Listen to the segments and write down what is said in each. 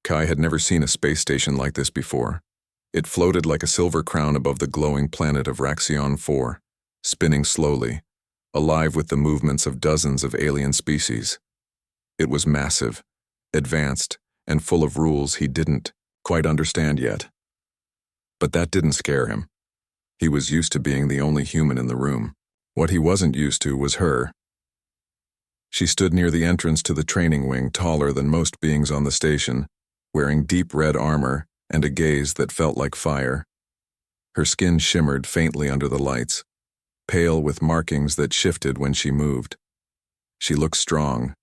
Kai had never seen a space station like this before. It floated like a silver crown above the glowing planet of Raxion 4, spinning slowly, alive with the movements of dozens of alien species. It was massive, advanced, and full of rules he didn't quite understand yet. But that didn't scare him. He was used to being the only human in the room. What he wasn't used to was her. She stood near the entrance to the training wing, taller than most beings on the station, wearing deep red armor and a gaze that felt like fire. Her skin shimmered faintly under the lights, pale with markings that shifted when she moved. She looked strong.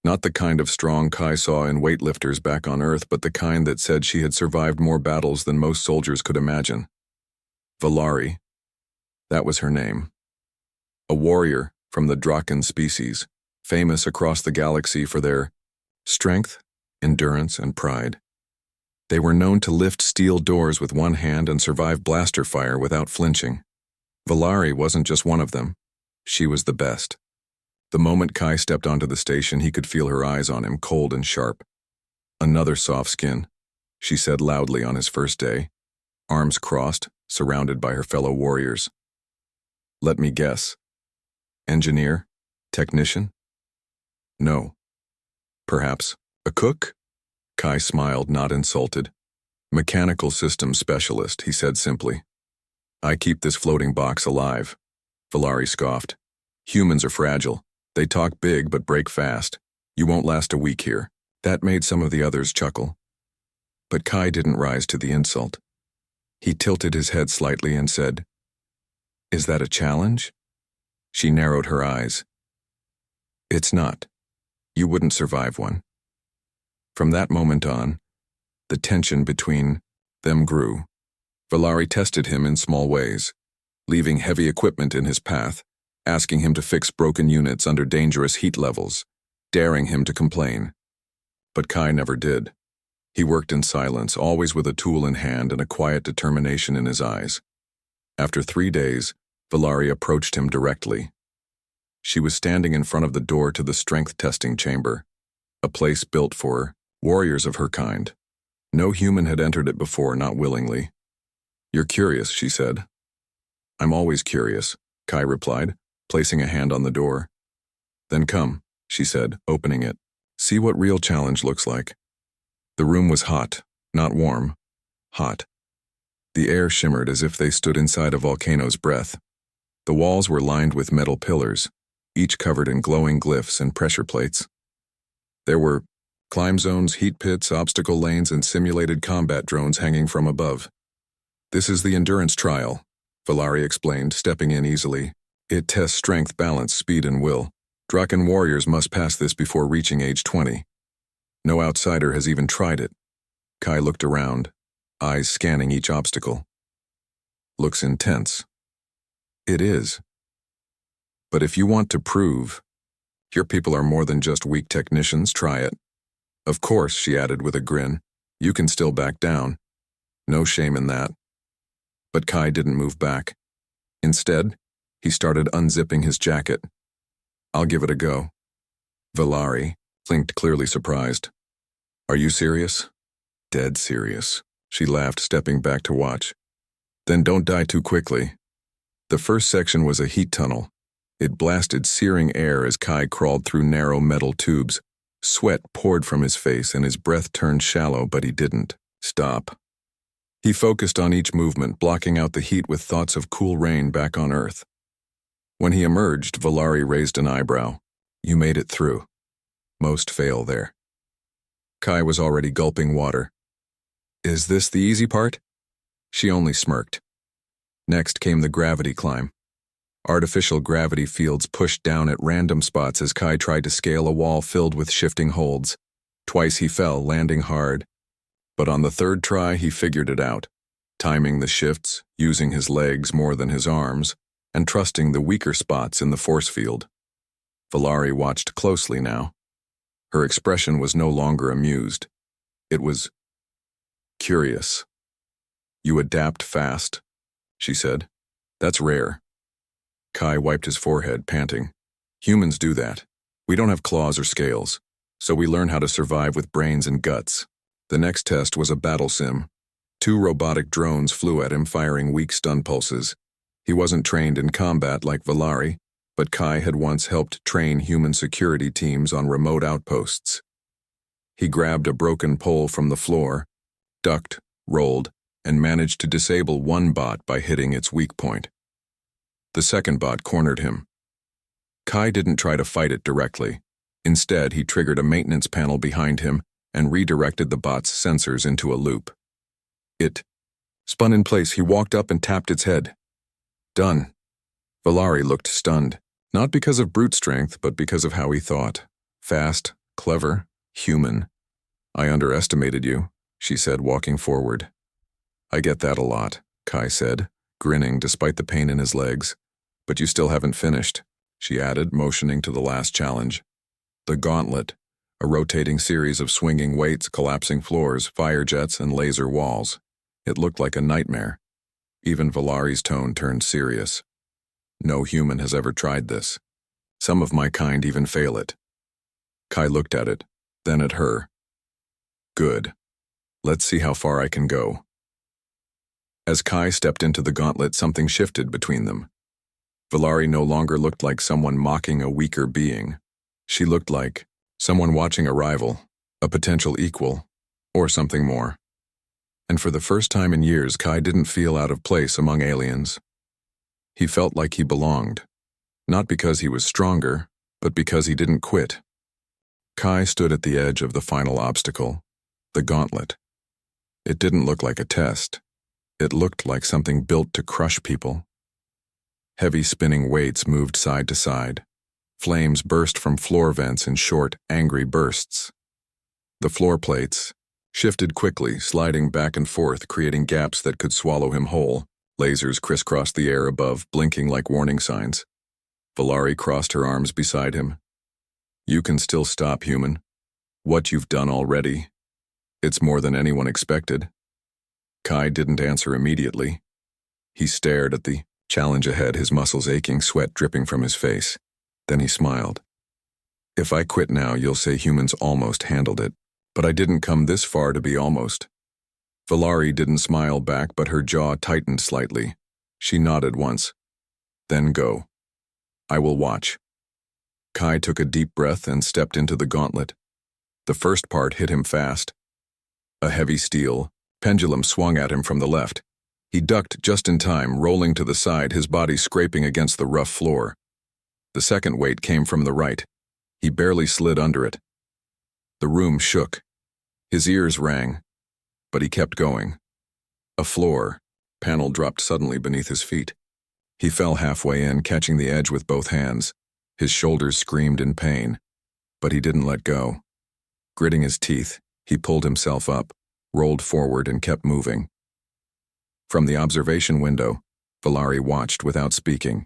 Not the kind of strong Kai saw in weightlifters back on Earth, but the kind that said she had survived more battles than most soldiers could imagine. Valari. That was her name. A warrior from the Draken species, famous across the galaxy for their strength, endurance, and pride. They were known to lift steel doors with one hand and survive blaster fire without flinching. Valari wasn't just one of them. She was the best. The moment Kai stepped onto the station, he could feel her eyes on him, cold and sharp. Another soft skin, she said loudly on his first day, arms crossed, surrounded by her fellow warriors. Let me guess. Engineer? Technician? No. Perhaps a cook? Kai smiled, not insulted. Mechanical systems specialist, he said simply. I keep this floating box alive. Valari scoffed. Humans are fragile. They talk big but break fast. You won't last a week here. That made some of the others chuckle. But Kai didn't rise to the insult. He tilted his head slightly and said, Is that a challenge? She narrowed her eyes. It's not. You wouldn't survive one. From that moment on, the tension between them grew. Valari tested him in small ways, leaving heavy equipment in his path, asking him to fix broken units under dangerous heat levels, daring him to complain. But Kai never did. He worked in silence, always with a tool in hand and a quiet determination in his eyes. After 3 days, Valari approached him directly. She was standing in front of the door to the strength testing chamber, a place built for warriors of her kind. No human had entered it before, not willingly. You're curious, she said. I'm always curious, Kai replied, placing a hand on the door. Then come, she said, opening it. See what real challenge looks like. The room was hot, not warm. Hot. The air shimmered as if they stood inside a volcano's breath. The walls were lined with metal pillars, each covered in glowing glyphs and pressure plates. There were climb zones, heat pits, obstacle lanes, and simulated combat drones hanging from above. This is the endurance trial, Valari explained, stepping in easily. It tests strength, balance, speed, and will. Draken warriors must pass this before reaching age 20. No outsider has even tried it. Kai looked around, eyes scanning each obstacle. Looks intense. It is. But if you want to prove, your people are more than just weak technicians, try it. Of course, she added with a grin, you can still back down. No shame in that. But Kai didn't move back. Instead, he started unzipping his jacket. I'll give it a go. Valari blinked, clearly surprised. Are you serious? Dead serious, she laughed, stepping back to watch. Then don't die too quickly. The first section was a heat tunnel. It blasted searing air as Kai crawled through narrow metal tubes. Sweat poured from his face and his breath turned shallow, but he didn't stop. He focused on each movement, blocking out the heat with thoughts of cool rain back on Earth. When he emerged, Valari raised an eyebrow. You made it through. Most fail there. Kai was already gulping water. Is this the easy part? She only smirked. Next came the gravity climb. Artificial gravity fields pushed down at random spots as Kai tried to scale a wall filled with shifting holds. Twice he fell, landing hard. But on the third try, he figured it out, timing the shifts, using his legs more than his arms, and trusting the weaker spots in the force field. Valari watched closely now. Her expression was no longer amused. It was curious. You adapt fast, she said. That's rare. Kai wiped his forehead, panting. Humans do that. We don't have claws or scales, so we learn how to survive with brains and guts. The next test was a battle sim. 2 robotic drones flew at him, firing weak stun pulses. He wasn't trained in combat like Valari, but Kai had once helped train human security teams on remote outposts. He grabbed a broken pole from the floor, ducked, rolled, and managed to disable one bot by hitting its weak point. The second bot cornered him. Kai didn't try to fight it directly. Instead, he triggered a maintenance panel behind him and redirected the bot's sensors into a loop. It spun in place. He walked up and tapped its head. Done. Valari looked stunned, not because of brute strength, but because of how he thought. Fast, clever, human. I underestimated you, she said, walking forward. I get that a lot, Kai said, grinning despite the pain in his legs. But you still haven't finished, she added, motioning to the last challenge. The gauntlet, a rotating series of swinging weights, collapsing floors, fire jets, and laser walls. It looked like a nightmare. Even Valari's tone turned serious. No human has ever tried this. Some of my kind even fail it. Kai looked at it, then at her. Good. Let's see how far I can go. As Kai stepped into the gauntlet, something shifted between them. Valari no longer looked like someone mocking a weaker being. She looked like someone watching a rival, a potential equal, or something more. And for the first time in years, Kai didn't feel out of place among aliens. He felt like he belonged, not because he was stronger, but because he didn't quit. Kai stood at the edge of the final obstacle, the gauntlet. It didn't look like a test. It looked like something built to crush people. Heavy spinning weights moved side to side. Flames burst from floor vents in short, angry bursts. The floor plates shifted quickly, sliding back and forth, creating gaps that could swallow him whole. Lasers crisscrossed the air above, blinking like warning signs. Valari crossed her arms beside him. You can still stop, human. What you've done already. It's more than anyone expected. Kai didn't answer immediately. He stared at the challenge ahead, his muscles aching, sweat dripping from his face. Then he smiled. If I quit now, you'll say humans almost handled it. But I didn't come this far to be almost. Valari didn't smile back, but her jaw tightened slightly. She nodded once. Then go. I will watch. Kai took a deep breath and stepped into the gauntlet. The first part hit him fast. A heavy steel pendulum swung at him from the left. He ducked just in time, rolling to the side, his body scraping against the rough floor. The second weight came from the right. He barely slid under it. The room shook. His ears rang, but he kept going. A floor panel dropped suddenly beneath his feet. He fell halfway in, catching the edge with both hands. His shoulders screamed in pain, but he didn't let go. Gritting his teeth, he pulled himself up, rolled forward, and kept moving. From the observation window, Valari watched without speaking.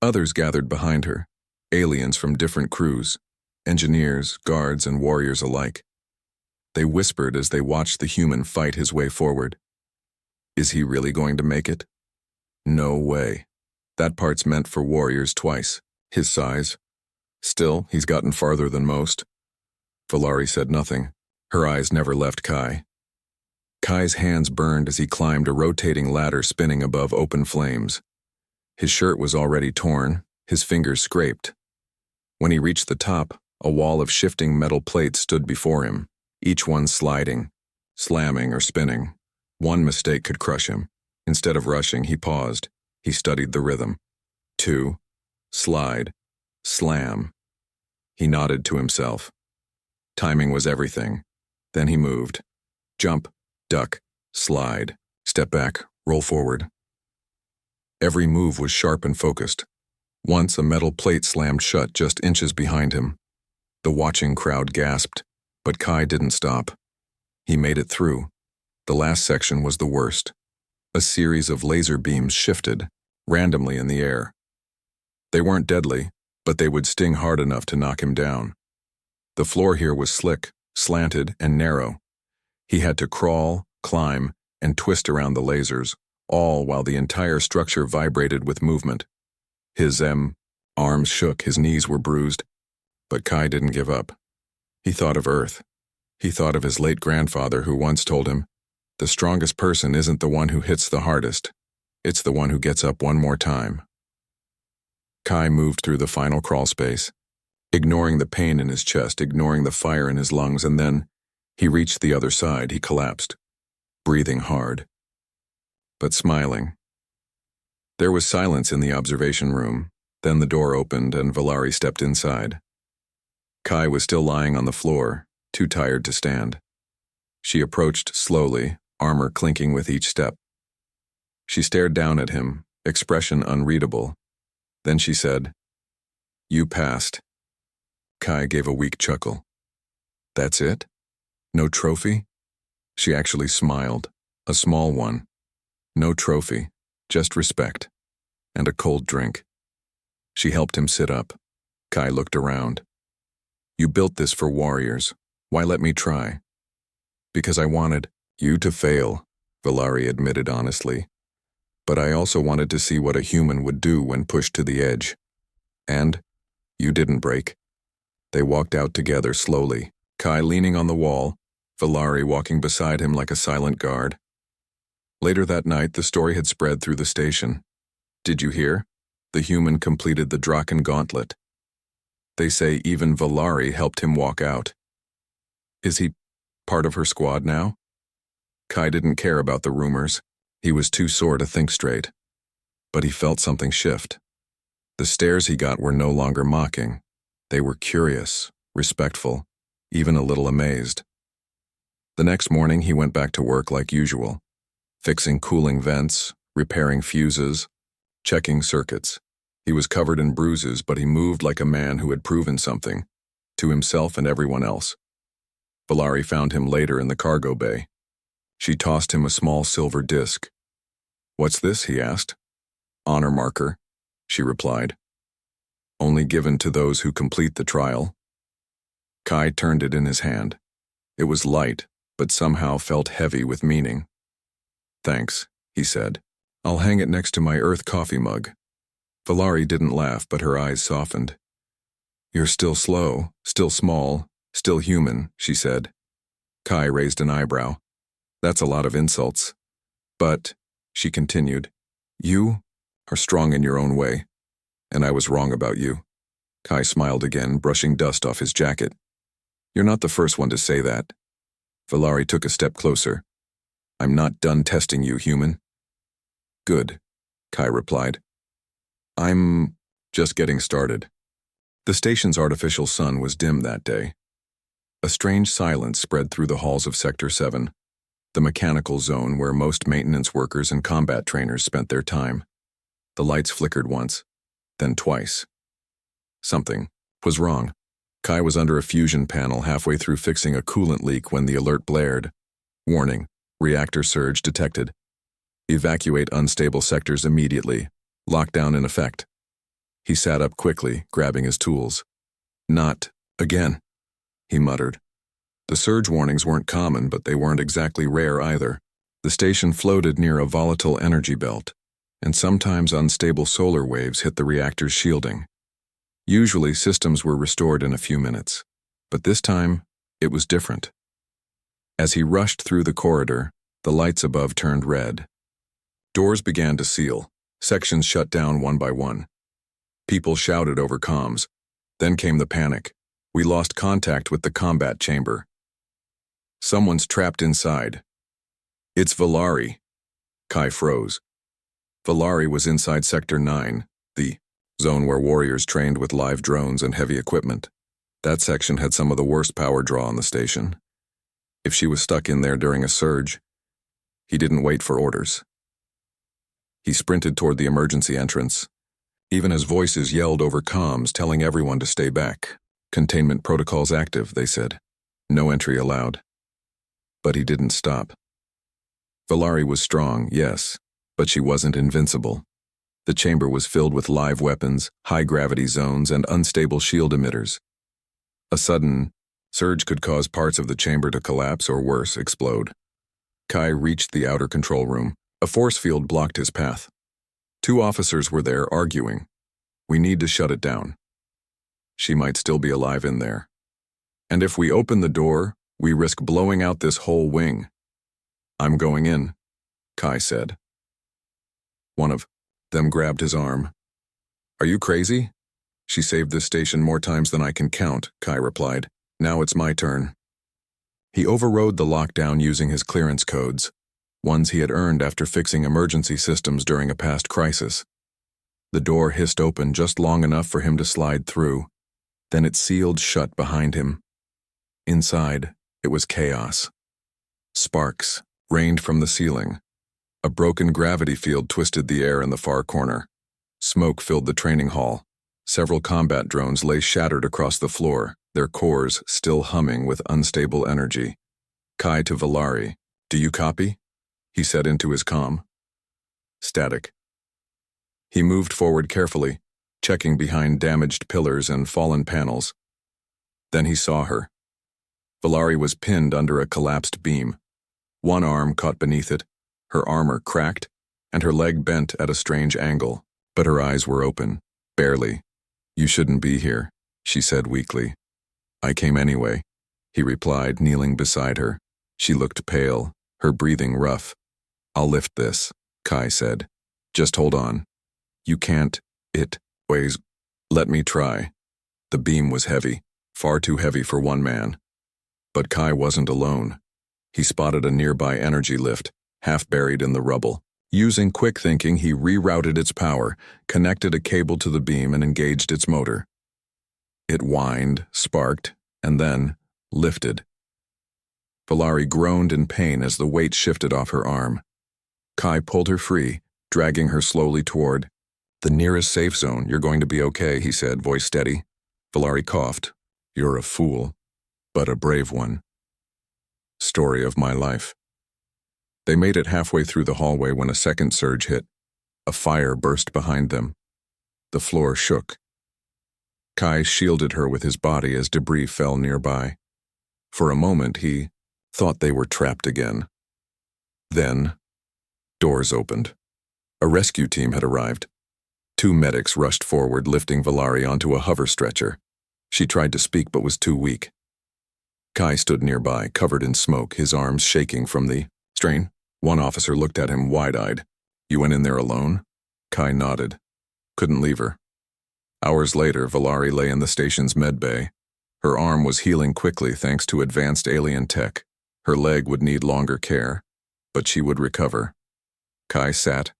Others gathered behind her, aliens from different crews, engineers, guards, and warriors alike. They whispered as they watched the human fight his way forward. Is he really going to make it? No way. That part's meant for warriors twice, his size. Still, he's gotten farther than most. Valari said nothing. Her eyes never left Kai. Kai's hands burned as he climbed a rotating ladder spinning above open flames. His shirt was already torn, his fingers scraped. When he reached the top, a wall of shifting metal plates stood before him, each one sliding, slamming, or spinning. One mistake could crush him. Instead of rushing, he paused. He studied the rhythm. 2, slide, slam. He nodded to himself. Timing was everything. Then he moved. Jump, duck, slide, step back, roll forward. Every move was sharp and focused. Once a metal plate slammed shut just inches behind him. The watching crowd gasped, but Kai didn't stop. He made it through. The last section was the worst. A series of laser beams shifted, randomly in the air. They weren't deadly, but they would sting hard enough to knock him down. The floor here was slick, slanted, and narrow. He had to crawl, climb, and twist around the lasers, all while the entire structure vibrated with movement. His arms shook, his knees were bruised. But Kai didn't give up. He thought of Earth. He thought of his late grandfather who once told him, "The strongest person isn't the one who hits the hardest. It's the one who gets up one more time." Kai moved through the final crawl space, ignoring the pain in his chest, ignoring the fire in his lungs, and then he reached the other side. He collapsed, breathing hard, but smiling. There was silence in the observation room. Then the door opened and Valari stepped inside. Kai was still lying on the floor, too tired to stand. She approached slowly, armor clinking with each step. She stared down at him, expression unreadable. Then she said, "You passed." Kai gave a weak chuckle. "That's it? No trophy?" She actually smiled, a small one. "No trophy, just respect. And a cold drink." She helped him sit up. Kai looked around. "You built this for warriors. Why let me try?" "Because I wanted you to fail," Valari admitted honestly. "But I also wanted to see what a human would do when pushed to the edge. And you didn't break." They walked out together slowly, Kai leaning on the wall, Valari walking beside him like a silent guard. Later that night, the story had spread through the station. "Did you hear? The human completed the Draken Gauntlet. They say even Valari helped him walk out." "Is he part of her squad now?" Kai didn't care about the rumors. He was too sore to think straight. But he felt something shift. The stares he got were no longer mocking. They were curious, respectful, even a little amazed. The next morning he went back to work like usual, fixing cooling vents, repairing fuses, checking circuits. He was covered in bruises, but he moved like a man who had proven something, to himself and everyone else. Valari found him later in the cargo bay. She tossed him a small silver disc. "What's this?" he asked. "Honor marker," she replied. "Only given to those who complete the trial." Kai turned it in his hand. It was light, but somehow felt heavy with meaning. "Thanks," he said. "I'll hang it next to my Earth coffee mug." Valari didn't laugh, but her eyes softened. "You're still slow, still small, still human," she said. Kai raised an eyebrow. "That's a lot of insults. But," she continued, "you are strong in your own way, and I was wrong about you." Kai smiled again, brushing dust off his jacket. "You're not the first one to say that." Valari took a step closer. "I'm not done testing you, human." "Good," Kai replied. "I'm just getting started." The station's artificial sun was dim that day. A strange silence spread through the halls of Sector 7, the mechanical zone where most maintenance workers and combat trainers spent their time. The lights flickered once, then twice. Something was wrong. Kai was under a fusion panel halfway through fixing a coolant leak when the alert blared. "Warning, reactor surge detected. Evacuate unstable sectors immediately. Lockdown in effect." He sat up quickly, grabbing his tools. "Not again," he muttered. The surge warnings weren't common, but they weren't exactly rare either. The station floated near a volatile energy belt, and sometimes unstable solar waves hit the reactor's shielding. Usually, systems were restored in a few minutes, but this time, it was different. As he rushed through the corridor, the lights above turned red. Doors began to seal, sections shut down one by one. People shouted over comms. Then came the panic. "We lost contact with the combat chamber. Someone's trapped inside." "It's Valari." Kai froze. Valari was inside Sector 9, the zone where warriors trained with live drones and heavy equipment. That section had some of the worst power draw on the station. If she was stuck in there during a surge, he didn't wait for orders. He sprinted toward the emergency entrance, even as voices yelled over comms telling everyone to stay back. "Containment protocols active," they said. "No entry allowed." But he didn't stop. Valari was strong, yes, but she wasn't invincible. The chamber was filled with live weapons, high-gravity zones, and unstable shield emitters. A sudden surge could cause parts of the chamber to collapse or worse, explode. Kai reached the outer control room. A force field blocked his path. 2 officers were there arguing. "We need to shut it down. She might still be alive in there. And if we open the door, We risk blowing out this whole wing. I'm going in, Kai said. One of them grabbed his arm. Are you crazy? She saved this station more times than I can count, Kai replied. Now it's my turn. He overrode the lockdown using his clearance codes, ones he had earned after fixing emergency systems during a past crisis. The door hissed open just long enough for him to slide through. Then it sealed shut behind him. Inside, it was chaos. Sparks rained from the ceiling. A broken gravity field twisted the air in the far corner. Smoke filled the training hall. Several combat drones lay shattered across the floor, their cores still humming with unstable energy. Kai to Valari. Do you copy? He said into his comm. Static. He moved forward carefully, checking behind damaged pillars and fallen panels. Then he saw her. Valari was pinned under a collapsed beam. One arm caught beneath it, her armor cracked, and her leg bent at a strange angle, but her eyes were open, barely. You shouldn't be here, she said weakly. I came anyway, he replied, kneeling beside her. She looked pale, her breathing rough. I'll lift this, Kai said. Just hold on. You can't, it weighs. Let me try. The beam was heavy, far too heavy for one man. But Kai wasn't alone. He spotted a nearby energy lift, half buried in the rubble. Using quick thinking, he rerouted its power, connected a cable to the beam, and engaged its motor. It whined, sparked, and then lifted. Valari groaned in pain as the weight shifted off her arm. Kai pulled her free, dragging her slowly toward the nearest safe zone. You're going to be okay, he said, voice steady. Valari coughed. You're a fool, but a brave one. Story of my life. They made it halfway through the hallway when a second surge hit. A fire burst behind them. The floor shook. Kai shielded her with his body as debris fell nearby. For a moment, he thought they were trapped again. Then, doors opened. A rescue team had arrived. 2 medics rushed forward, lifting Valari onto a hover stretcher. She tried to speak but was too weak. Kai stood nearby, covered in smoke, his arms shaking from the strain. One officer looked at him wide-eyed. You went in there alone? Kai nodded. Couldn't leave her. Hours later, Valari lay in the station's med bay. Her arm was healing quickly thanks to advanced alien tech. Her leg would need longer care, but she would recover. Kai sat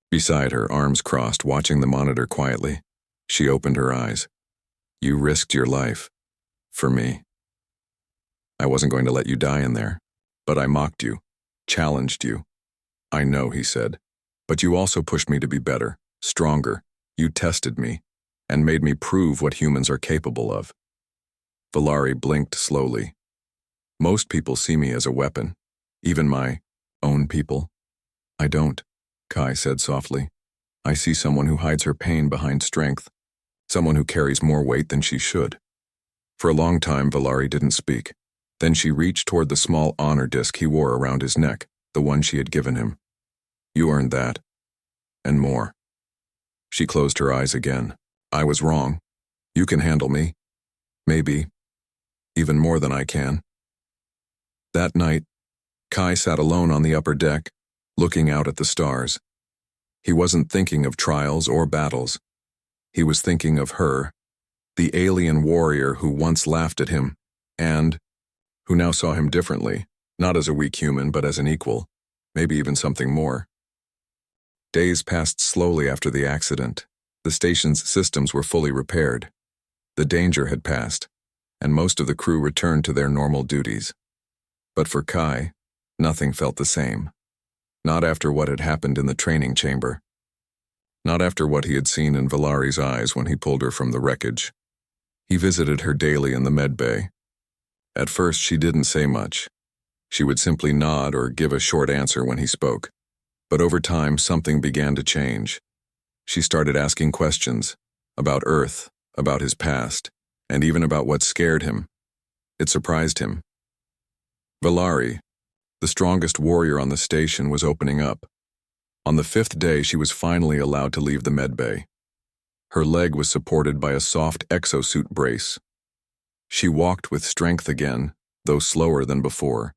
beside her, arms crossed, watching the monitor quietly. She opened her eyes. You risked your life. For me. I wasn't going to let you die in there, but I mocked you, challenged you. I know, he said, but you also pushed me to be better, stronger. You tested me, and made me prove what humans are capable of. Valari blinked slowly. Most people see me as a weapon, even my own people. I don't, Kai said softly. I see someone who hides her pain behind strength, someone who carries more weight than she should. For a long time, Valari didn't speak. Then she reached toward the small honor disc he wore around his neck, the one she had given him. You earned that. And more. She closed her eyes again. I was wrong. You can handle me. Maybe. Even more than I can. That night, Kai sat alone on the upper deck, looking out at the stars. He wasn't thinking of trials or battles. He was thinking of her, the alien warrior who once laughed at him, and who now saw him differently, not as a weak human, but as an equal, maybe even something more. Days passed slowly after the accident. The station's systems were fully repaired. The danger had passed, and most of the crew returned to their normal duties. But for Kai, nothing felt the same. Not after what had happened in the training chamber. Not after what he had seen in Valari's eyes when he pulled her from the wreckage. He visited her daily in the med bay. At first, she didn't say much. She would simply nod or give a short answer when he spoke. But over time, something began to change. She started asking questions about Earth, about his past, and even about what scared him. It surprised him. Valari, the strongest warrior on the station, was opening up. On the 5th day, she was finally allowed to leave the med bay. Her leg was supported by a soft exosuit brace. She walked with strength again, though slower than before.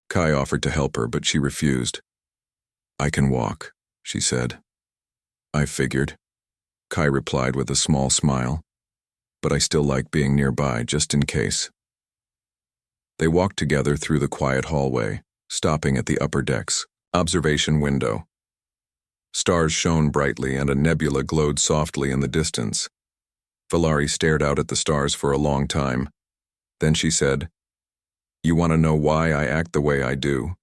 Kai offered to help her, but she refused. "I can walk," she said. "I figured," Kai replied with a small smile, "but I still like being nearby just in case." They walked together through the quiet hallway, stopping at the upper deck's observation window. Stars shone brightly and a nebula glowed softly in the distance. Valari stared out at the stars for a long time. Then she said, "You want to know why I act the way I do?"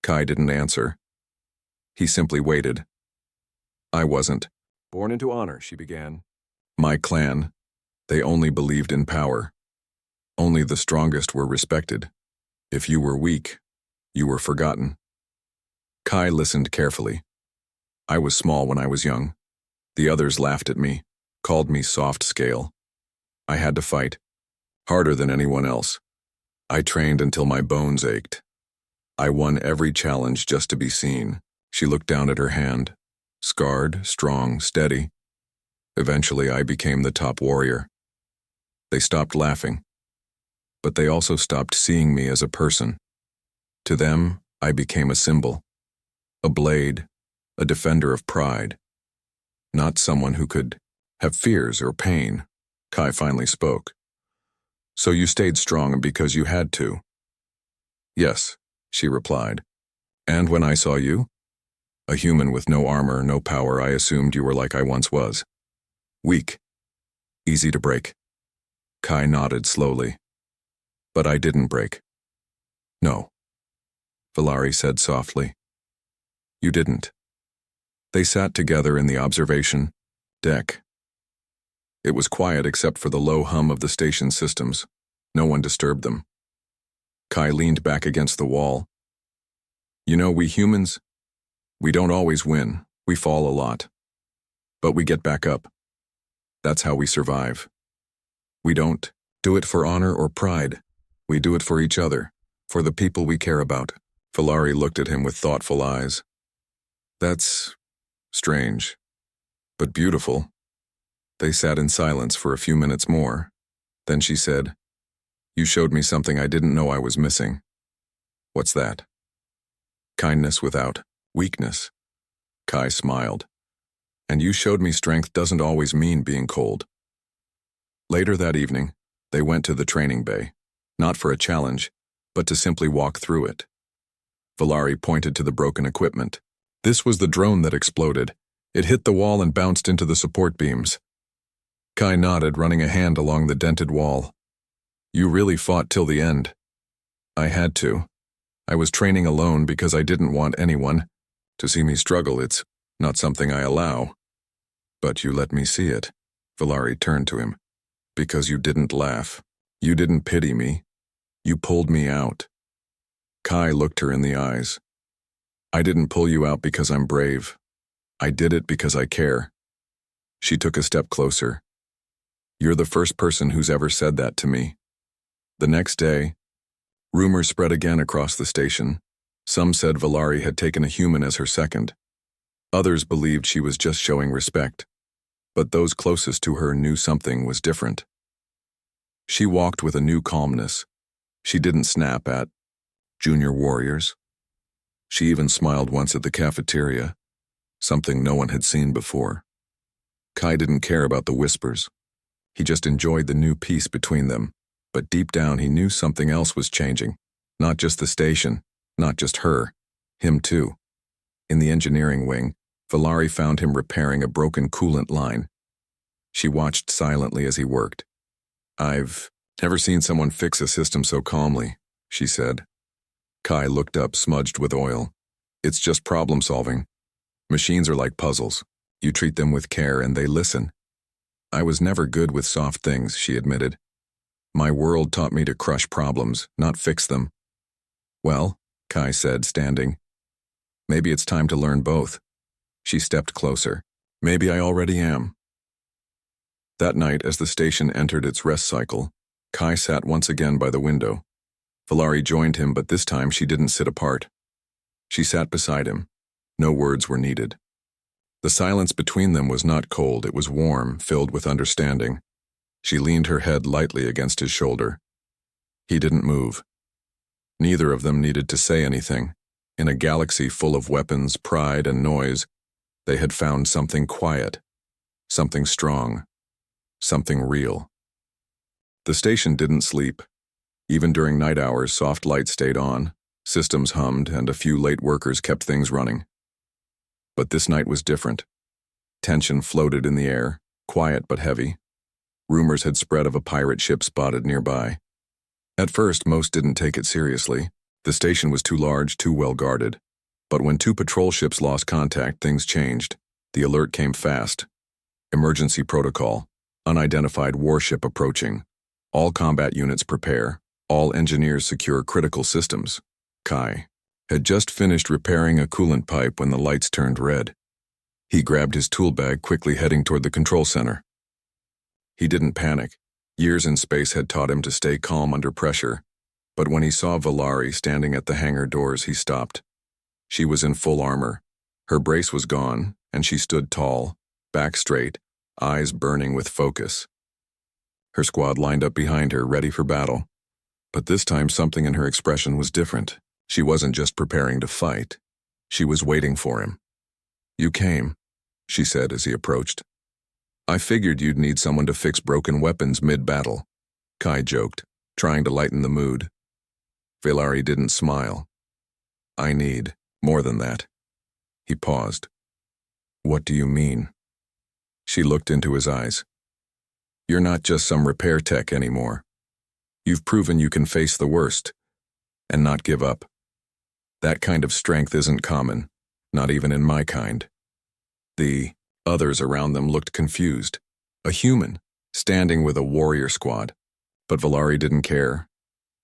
Kai didn't answer. He simply waited. "I wasn't born into honor," she began. "My clan, they only believed in power. Only the strongest were respected. If you were weak, you were forgotten." Kai listened carefully. "I was small when I was young. The others laughed at me, called me soft scale. I had to fight, harder than anyone else. I trained until my bones ached. I won every challenge just to be seen." She looked down at her hand. Scarred, strong, steady. "Eventually I became the top warrior." They stopped laughing. But they also stopped seeing me as a person. To them, I became a symbol. A blade, a defender of pride. Not someone who could have fears or pain. Kai finally spoke. "So you stayed strong because you had to?" "Yes," she replied. "And when I saw you? A human with no armor, no power, I assumed you were like I once was. Weak. Easy to break." Kai nodded slowly. "But I didn't break." "No," Valari said softly. "You didn't." They sat together in the observation deck. It was quiet except for the low hum of the station systems. No one disturbed them. Kai leaned back against the wall. "You know, we humans, we don't always win. We fall a lot. But we get back up. That's how we survive. We don't do it for honor or pride. We do it for each other, for the people we care about." Valari looked at him with thoughtful eyes. "That's strange, but beautiful." They sat in silence for a few minutes more. Then she said, "You showed me something I didn't know I was missing." "What's that?" "Kindness without weakness." Kai smiled. "And you showed me strength doesn't always mean being cold." Later that evening, they went to the training bay, not for a challenge, but to simply walk through it. Valari pointed to the broken equipment. "This was the drone that exploded. It hit the wall and bounced into the support beams." Kai nodded, running a hand along the dented wall. "You really fought till the end." "I had to. I was training alone because I didn't want anyone to see me struggle. It's not something I allow." "But you let me see it." Valari turned to him. "Because you didn't laugh. You didn't pity me. You pulled me out." Kai looked her in the eyes. "I didn't pull you out because I'm brave. I did it because I care." She took a step closer. "You're the first person who's ever said that to me." The next day, rumors spread again across the station. Some said Valari had taken a human as her second. Others believed she was just showing respect. But those closest to her knew something was different. She walked with a new calmness. She didn't snap at junior warriors. She even smiled once at the cafeteria, something no one had seen before. Kai didn't care about the whispers. He just enjoyed the new peace between them. But deep down he knew something else was changing. Not just the station, not just her, him too. In the engineering wing, Valari found him repairing a broken coolant line. She watched silently as he worked. "I've never seen someone fix a system so calmly," she said. Kai looked up, smudged with oil. "It's just problem solving. Machines are like puzzles. You treat them with care and they listen." "I was never good with soft things," she admitted. "My world taught me to crush problems, not fix them." "Well," Kai said, standing, "maybe it's time to learn both." She stepped closer. "Maybe I already am." That night, as the station entered its rest cycle, Kai sat once again by the window. Valari joined him, but this time she didn't sit apart. She sat beside him. No words were needed. The silence between them was not cold, it was warm, filled with understanding. She leaned her head lightly against his shoulder. He didn't move. Neither of them needed to say anything. In a galaxy full of weapons, pride, and noise, they had found something quiet, something strong, something real. The station didn't sleep. Even during night hours, soft lights stayed on, systems hummed, and a few late workers kept things running. But this night was different. Tension floated in the air, quiet but heavy. Rumors had spread of a pirate ship spotted nearby. At first, most didn't take it seriously. The station was too large, too well guarded. But when 2 patrol ships lost contact, things changed. The alert came fast. Emergency protocol. Unidentified warship approaching. All combat units prepare. All engineers secure critical systems. Kai had just finished repairing a coolant pipe when the lights turned red. He grabbed his tool bag, quickly heading toward the control center. He didn't panic. Years in space had taught him to stay calm under pressure. But when he saw Valari standing at the hangar doors, he stopped. She was in full armor. Her brace was gone, and she stood tall, back straight, eyes burning with focus. Her squad lined up behind her, ready for battle. But this time something in her expression was different. She wasn't just preparing to fight. She was waiting for him. "You came," she said as he approached. "I figured you'd need someone to fix broken weapons mid-battle," Kai joked, trying to lighten the mood. Valari didn't smile. "I need more than that." He paused. "What do you mean?" She looked into his eyes. "You're not just some repair tech anymore. You've proven you can face the worst and not give up. That kind of strength isn't common, not even in my kind." The others around them looked confused. A human, standing with a warrior squad. But Valari didn't care.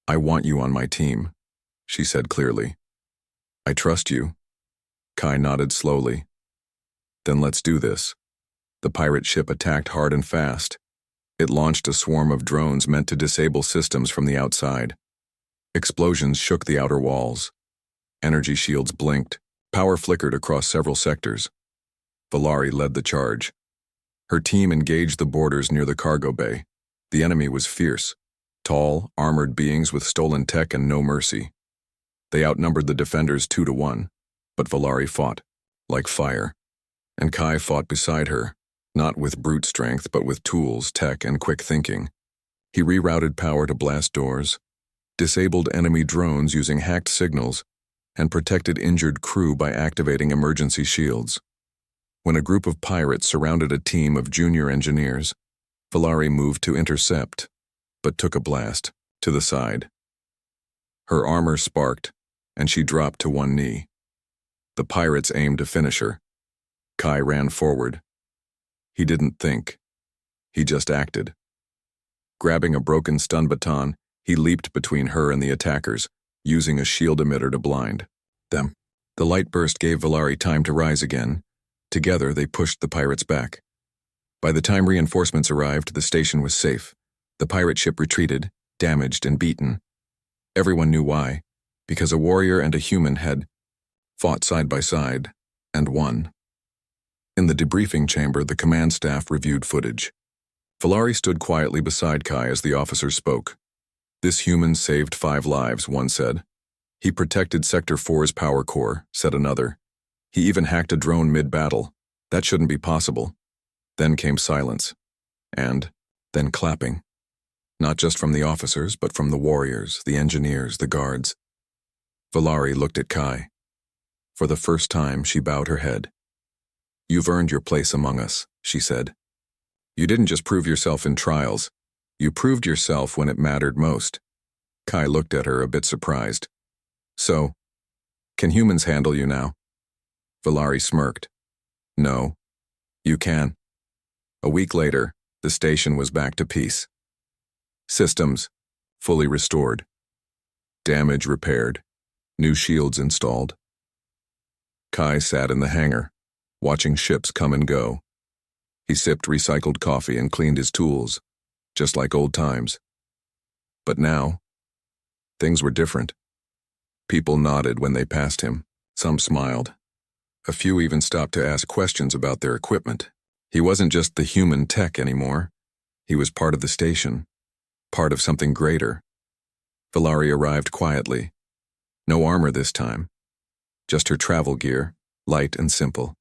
"I want you on my team," she said clearly. "I trust you." Kai nodded slowly. "Then let's do this." The pirate ship attacked hard and fast. It launched a swarm of drones meant to disable systems from the outside. Explosions shook the outer walls. Energy shields blinked. Power flickered across several sectors. Valari led the charge. Her team engaged the boarders near the cargo bay. The enemy was fierce. Tall, armored beings with stolen tech and no mercy. They outnumbered the defenders 2-1, but Valari fought, like fire. And Kai fought beside her, not with brute strength, but with tools, tech, and quick thinking. He rerouted power to blast doors, disabled enemy drones using hacked signals, and protected injured crew by activating emergency shields. When a group of pirates surrounded a team of junior engineers, Valari moved to intercept, but took a blast to the side. Her armor sparked, and she dropped to one knee. The pirates aimed to finish her. Kai ran forward. He didn't think. He just acted. Grabbing a broken stun baton, he leaped between her and the attackers, using a shield emitter to blind them. The light burst gave Valari time to rise again. Together, they pushed the pirates back. By the time reinforcements arrived, the station was safe. The pirate ship retreated, damaged and beaten. Everyone knew why, because a warrior and a human had fought side by side and won. In the debriefing chamber, the command staff reviewed footage. Valari stood quietly beside Kai as the officers spoke. "This human saved 5 lives," one said. "He protected Sector 4's power core," said another. "He even hacked a drone mid-battle. That shouldn't be possible." Then came silence. And then clapping. Not just from the officers, but from the warriors, the engineers, the guards. Valari looked at Kai. For the first time, she bowed her head. "You've earned your place among us," she said. "You didn't just prove yourself in trials. You proved yourself when it mattered most." Kai looked at her, a bit surprised. "So, can humans handle you now?" Valari smirked. "No. You can." A week later, the station was back to peace. Systems fully restored. Damage repaired. New shields installed. Kai sat in the hangar, watching ships come and go. He sipped recycled coffee and cleaned his tools, just like old times. But now, things were different. People nodded when they passed him. Some smiled. A few even stopped to ask questions about their equipment. He wasn't just the human tech anymore. He was part of the station, part of something greater. Valari arrived quietly. No armor this time. Just her travel gear, light and simple.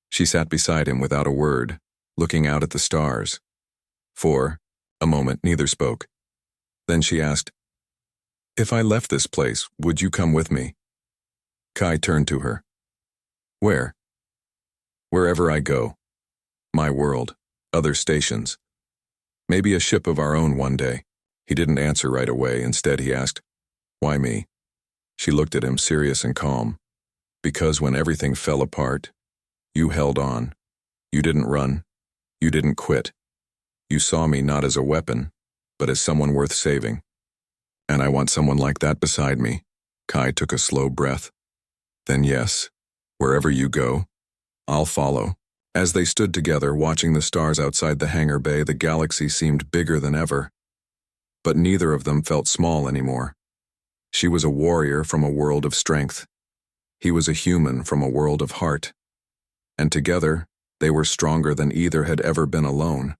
She sat beside him without a word, looking out at the stars. For a moment, neither spoke. Then she asked, "If I left this place, would you come with me?" Kai turned to her. "Where?" "Wherever I go. My world, other stations. Maybe a ship of our own one day." He didn't answer right away. Instead, he asked, "Why me?" She looked at him, serious and calm. "Because when everything fell apart, you held on. You didn't run. You didn't quit. You saw me not as a weapon, but as someone worth saving. And I want someone like that beside me." Kai took a slow breath. "Then yes, wherever you go, I'll follow." As they stood together, watching the stars outside the hangar bay, the galaxy seemed bigger than ever. But neither of them felt small anymore. She was a warrior from a world of strength. He was a human from a world of heart. And together, they were stronger than either had ever been alone.